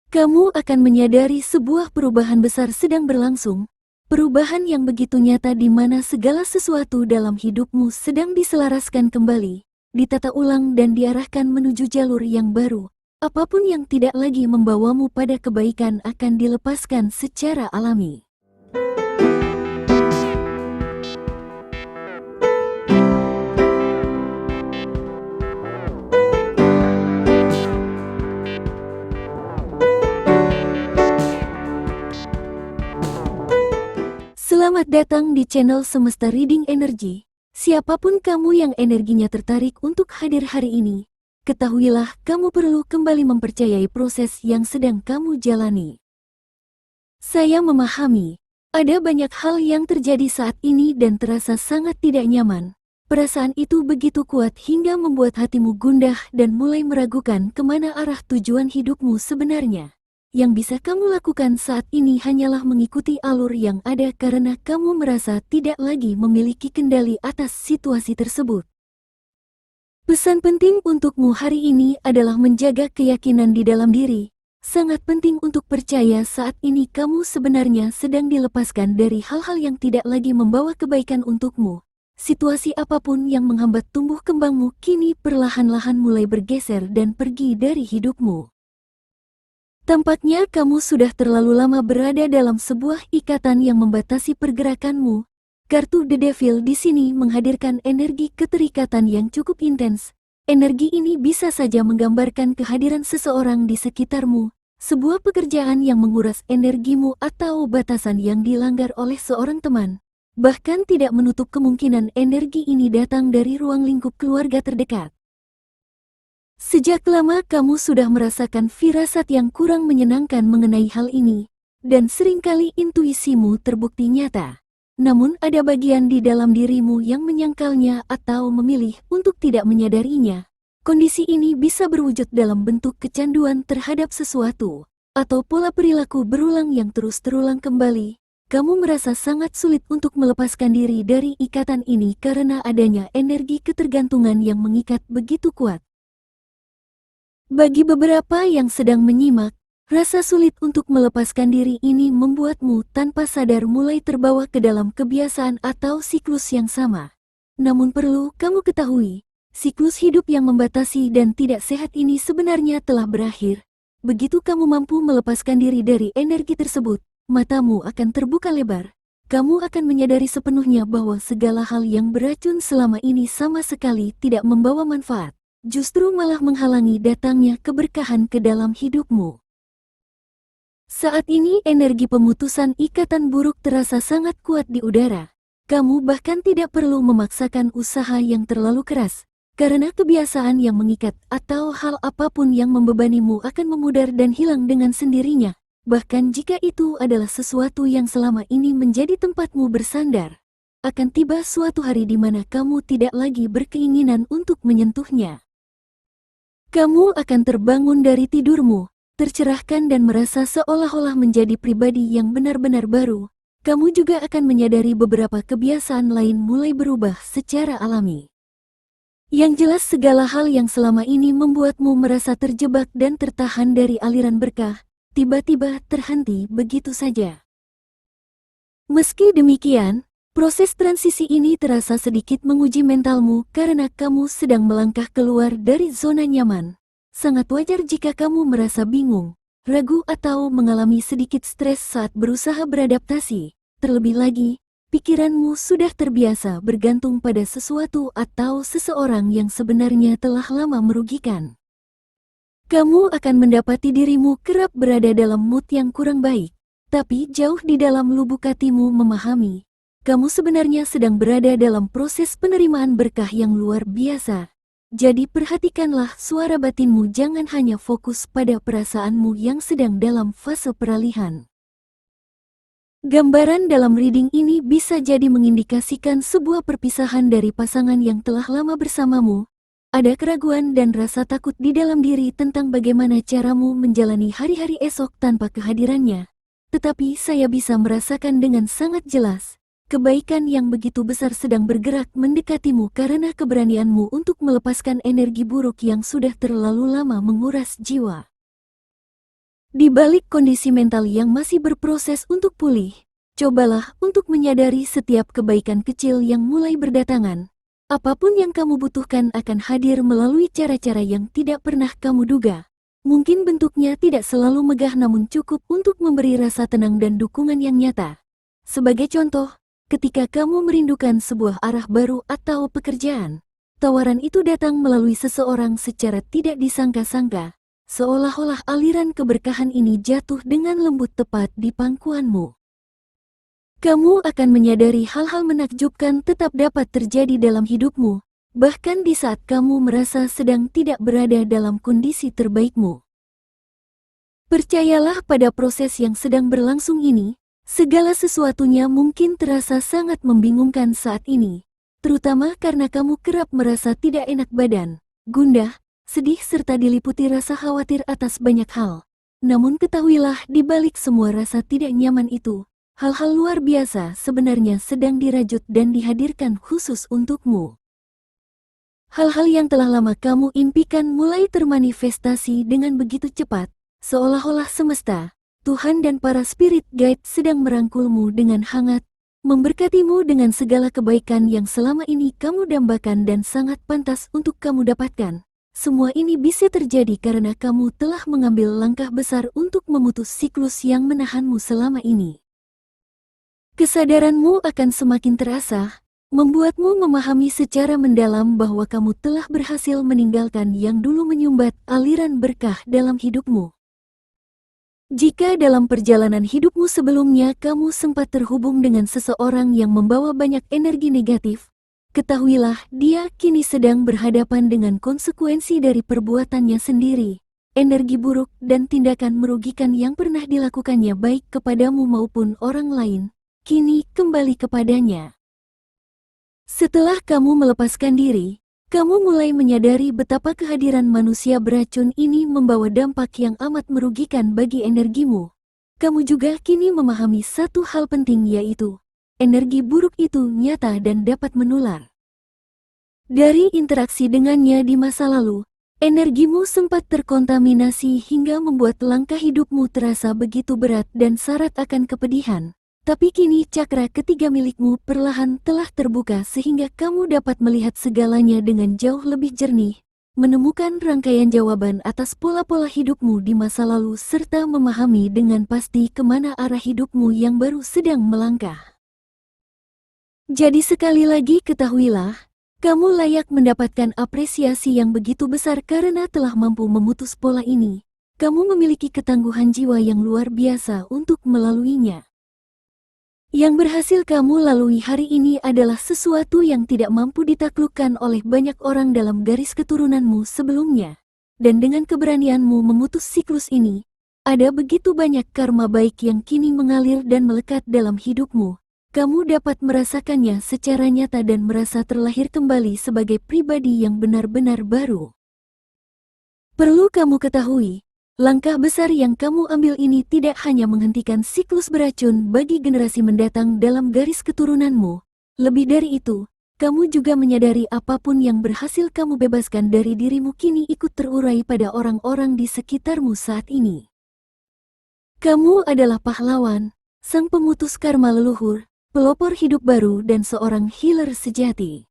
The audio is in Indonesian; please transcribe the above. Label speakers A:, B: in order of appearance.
A: Kamu akan menyadari sebuah perubahan besar sedang berlangsung. Perubahan yang begitu nyata di mana segala sesuatu dalam hidupmu sedang diselaraskan kembali, ditata ulang dan diarahkan menuju jalur yang baru. Apapun yang tidak lagi membawamu pada kebaikan akan dilepaskan secara alami. Selamat datang di channel Semesta Reading Energy. Siapapun kamu yang energinya tertarik untuk hadir hari ini, ketahuilah kamu perlu kembali mempercayai proses yang sedang kamu jalani. Saya memahami, ada banyak hal yang terjadi saat ini dan terasa sangat tidak nyaman. Perasaan itu begitu kuat hingga membuat hatimu gundah dan mulai meragukan kemana arah tujuan hidupmu sebenarnya. Yang bisa kamu lakukan saat ini hanyalah mengikuti alur yang ada karena kamu merasa tidak lagi memiliki kendali atas situasi tersebut. Pesan penting untukmu hari ini adalah menjaga keyakinan di dalam diri. Sangat penting untuk percaya saat ini kamu sebenarnya sedang dilepaskan dari hal-hal yang tidak lagi membawa kebaikan untukmu. Situasi apapun yang menghambat tumbuh kembangmu kini perlahan-lahan mulai bergeser dan pergi dari hidupmu. Tampaknya kamu sudah terlalu lama berada dalam sebuah ikatan yang membatasi pergerakanmu. Kartu The Devil di sini menghadirkan energi keterikatan yang cukup intens. Energi ini bisa saja menggambarkan kehadiran seseorang di sekitarmu, sebuah pekerjaan yang menguras energimu atau batasan yang dilanggar oleh seorang teman. Bahkan tidak menutup kemungkinan energi ini datang dari ruang lingkup keluarga terdekat. Sejak lama kamu sudah merasakan firasat yang kurang menyenangkan mengenai hal ini, dan seringkali intuisimu terbukti nyata. Namun ada bagian di dalam dirimu yang menyangkalnya atau memilih untuk tidak menyadarinya. Kondisi ini bisa berwujud dalam bentuk kecanduan terhadap sesuatu, atau pola perilaku berulang yang terus terulang kembali. Kamu merasa sangat sulit untuk melepaskan diri dari ikatan ini karena adanya energi ketergantungan yang mengikat begitu kuat. Bagi beberapa yang sedang menyimak, rasa sulit untuk melepaskan diri ini membuatmu tanpa sadar mulai terbawa ke dalam kebiasaan atau siklus yang sama. Namun perlu kamu ketahui, siklus hidup yang membatasi dan tidak sehat ini sebenarnya telah berakhir. Begitu kamu mampu melepaskan diri dari energi tersebut, matamu akan terbuka lebar. Kamu akan menyadari sepenuhnya bahwa segala hal yang beracun selama ini sama sekali tidak membawa manfaat. Justru malah menghalangi datangnya keberkahan ke dalam hidupmu. Saat ini energi pemutusan ikatan buruk terasa sangat kuat di udara. Kamu bahkan tidak perlu memaksakan usaha yang terlalu keras, karena kebiasaan yang mengikat atau hal apapun yang membebanimu akan memudar dan hilang dengan sendirinya. Bahkan jika itu adalah sesuatu yang selama ini menjadi tempatmu bersandar, akan tiba suatu hari di mana kamu tidak lagi berkeinginan untuk menyentuhnya. Kamu akan terbangun dari tidurmu, tercerahkan dan merasa seolah-olah menjadi pribadi yang benar-benar baru. Kamu juga akan menyadari beberapa kebiasaan lain mulai berubah secara alami. Yang jelas segala hal yang selama ini membuatmu merasa terjebak dan tertahan dari aliran berkah, tiba-tiba terhenti begitu saja. Meski demikian, proses transisi ini terasa sedikit menguji mentalmu karena kamu sedang melangkah keluar dari zona nyaman. Sangat wajar jika kamu merasa bingung, ragu atau mengalami sedikit stres saat berusaha beradaptasi. Terlebih lagi, pikiranmu sudah terbiasa bergantung pada sesuatu atau seseorang yang sebenarnya telah lama merugikan. Kamu akan mendapati dirimu kerap berada dalam mood yang kurang baik, tapi jauh di dalam lubuk hatimu memahami kamu sebenarnya sedang berada dalam proses penerimaan berkah yang luar biasa. Jadi perhatikanlah suara batinmu, jangan hanya fokus pada perasaanmu yang sedang dalam fase peralihan. Gambaran dalam reading ini bisa jadi mengindikasikan sebuah perpisahan dari pasangan yang telah lama bersamamu. Ada keraguan dan rasa takut di dalam diri tentang bagaimana caramu menjalani hari-hari esok tanpa kehadirannya. Tetapi saya bisa merasakan dengan sangat jelas, kebaikan yang begitu besar sedang bergerak mendekatimu karena keberanianmu untuk melepaskan energi buruk yang sudah terlalu lama menguras jiwa. Di balik kondisi mental yang masih berproses untuk pulih, cobalah untuk menyadari setiap kebaikan kecil yang mulai berdatangan. Apapun yang kamu butuhkan akan hadir melalui cara-cara yang tidak pernah kamu duga. Mungkin bentuknya tidak selalu megah namun cukup untuk memberi rasa tenang dan dukungan yang nyata. Sebagai contoh, ketika kamu merindukan sebuah arah baru atau pekerjaan, tawaran itu datang melalui seseorang secara tidak disangka-sangka. Seolah-olah aliran keberkahan ini jatuh dengan lembut tepat di pangkuanmu. Kamu akan menyadari hal-hal menakjubkan tetap dapat terjadi dalam hidupmu, bahkan di saat kamu merasa sedang tidak berada dalam kondisi terbaikmu. Percayalah pada proses yang sedang berlangsung ini, segala sesuatunya mungkin terasa sangat membingungkan saat ini, terutama karena kamu kerap merasa tidak enak badan, gundah, sedih serta diliputi rasa khawatir atas banyak hal. Namun ketahuilah di balik semua rasa tidak nyaman itu, hal-hal luar biasa sebenarnya sedang dirajut dan dihadirkan khusus untukmu. Hal-hal yang telah lama kamu impikan mulai termanifestasi dengan begitu cepat, seolah-olah semesta, Tuhan dan para spirit guide sedang merangkulmu dengan hangat, memberkatimu dengan segala kebaikan yang selama ini kamu dambakan dan sangat pantas untuk kamu dapatkan. Semua ini bisa terjadi karena kamu telah mengambil langkah besar untuk memutus siklus yang menahanmu selama ini. Kesadaranmu akan semakin terasa, membuatmu memahami secara mendalam bahwa kamu telah berhasil meninggalkan yang dulu menyumbat aliran berkah dalam hidupmu. Jika dalam perjalanan hidupmu sebelumnya kamu sempat terhubung dengan seseorang yang membawa banyak energi negatif, ketahuilah dia kini sedang berhadapan dengan konsekuensi dari perbuatannya sendiri, energi buruk dan tindakan merugikan yang pernah dilakukannya baik kepadamu maupun orang lain, kini kembali kepadanya. Setelah kamu melepaskan diri, kamu mulai menyadari betapa kehadiran manusia beracun ini membawa dampak yang amat merugikan bagi energimu. Kamu juga kini memahami satu hal penting yaitu, energi buruk itu nyata dan dapat menular. Dari interaksi dengannya di masa lalu, energimu sempat terkontaminasi hingga membuat langkah hidupmu terasa begitu berat dan syarat akan kepedihan. Tapi kini cakra ketiga milikmu perlahan telah terbuka sehingga kamu dapat melihat segalanya dengan jauh lebih jernih, menemukan rangkaian jawaban atas pola-pola hidupmu di masa lalu serta memahami dengan pasti kemana arah hidupmu yang baru sedang melangkah. Jadi sekali lagi ketahuilah, kamu layak mendapatkan apresiasi yang begitu besar karena telah mampu memutus pola ini. Kamu memiliki ketangguhan jiwa yang luar biasa untuk melaluinya. Yang berhasil kamu lalui hari ini adalah sesuatu yang tidak mampu ditaklukkan oleh banyak orang dalam garis keturunanmu sebelumnya. Dan dengan keberanianmu memutus siklus ini, ada begitu banyak karma baik yang kini mengalir dan melekat dalam hidupmu. Kamu dapat merasakannya secara nyata dan merasa terlahir kembali sebagai pribadi yang benar-benar baru. Perlu kamu ketahui, langkah besar yang kamu ambil ini tidak hanya menghentikan siklus beracun bagi generasi mendatang dalam garis keturunanmu. Lebih dari itu, kamu juga menyadari apapun yang berhasil kamu bebaskan dari dirimu kini ikut terurai pada orang-orang di sekitarmu saat ini. Kamu adalah pahlawan, sang pemutus karma leluhur, pelopor hidup baru dan seorang healer sejati.